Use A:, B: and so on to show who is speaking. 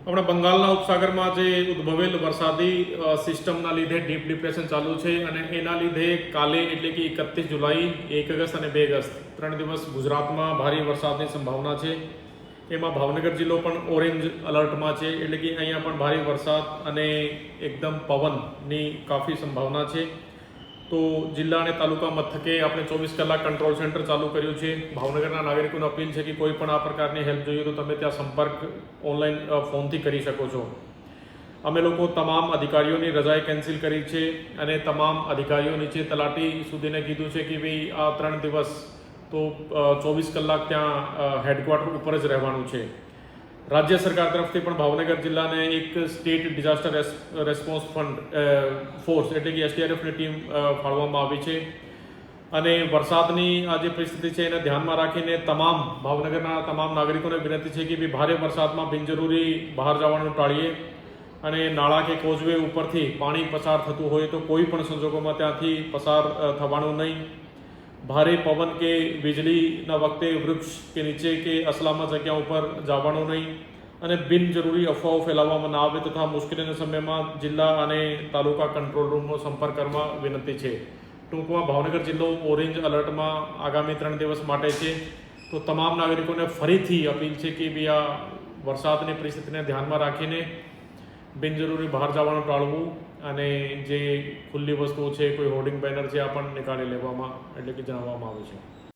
A: હમણાં બંગાળના ઉપસાગરમાં જે ઉદ્ભવેલ વરસાદી સિસ્ટમના લીધે ડીપ ડિપ્રેશન ચાલુ છે અને એના લીધે કાલે એટલે કે 31 જુલાઈ, 1 ઓગસ્ટ અને 2 ઓગસ્ટ 3 દિવસ ગુજરાતમાં ભારે વરસાદની સંભાવના છે। એમાં ભાવનગર જિલ્લો પણ ઓરેન્જ અલર્ટમાં છે, એટલે કે અહીંયા પણ ભારે વરસાદ અને એકદમ પવનની કાફી સંભાવના છે। તો જિલ્લા અને તાલુકા મથકે આપણે 24 કલાક કંટ્રોલ સેન્ટર ચાલુ કર્યું છે। ભાવનગરના નાગરિકોને અપીલ છે કે કોઈ પણ આ પ્રકારની હેલ્પ જોઈએ તો તમે ત્યાં સંપર્ક ઓનલાઈન ફોનથી કરી શકો છો। અમે લોકો તમામ અધિકારીઓની રજાએ કેન્સલ કરી છે અને તમામ અધિકારીઓ નીચે તલાટી સુધીને કીધું છે કે ભાઈ આ 3 દિવસ તો 24 કલાક ત્યાં હેડક્વાર્ટર ઉપર જ રહેવાનું છે। રાજ્ય સરકાર તરફથી પણ ભાવનગર જિલ્લાને એક સ્ટેટ ડિઝાસ્ટર રેસ્પોન્સ ફોર્સ એટલે કે SDRFની ટીમ ફાળવવામાં આવી છે અને વરસાદની આ જે પરિસ્થિતિ છે એને ધ્યાનમાં રાખીને ભાવનગરના તમામ નાગરિકોને વિનંતી છે કે ભારે વરસાદમાં બિનજરૂરી બહાર જવાનું ટાળીએ અને નાળા કે કોઝવે ઉપરથી પાણી પસાર થતું હોય તો કોઈ પણ સંજોગોમાં ત્યાંથી પસાર થવાનું નહીં। ભારે પવન કે વીજળીના વખતે વૃક્ષ કે નીચે કે અસલામત જગ્યા ઉપર જવાનું નહીં અને બિનજરૂરી અફવાઓ ફેલાવવામાં ના આવે તથા મુશ્કેલીના સમયમાં જિલ્લા અને તાલુકા કંટ્રોલ રૂમનો સંપર્ક કરવા વિનંતી છે। ટૂંકમાં ભાવનગર જિલ્લો ઓરેન્જ અલર્ટમાં આગામી 3 દિવસ માટે છે। તો તમામ નાગરિકોને ફરીથી અપીલ છે કે ભાઈ આ વરસાદની પરિસ્થિતિને ધ્યાનમાં રાખીને બિનજરૂરી બહાર જવાનું ટાળવું અને જે ખુલ્લી વસ્તુઓ છે, કોઈ હોર્ડિંગ બેનર છે, આ પણ નીકાળી લેવામાં એટલે કે જણાવવામાં આવે છે।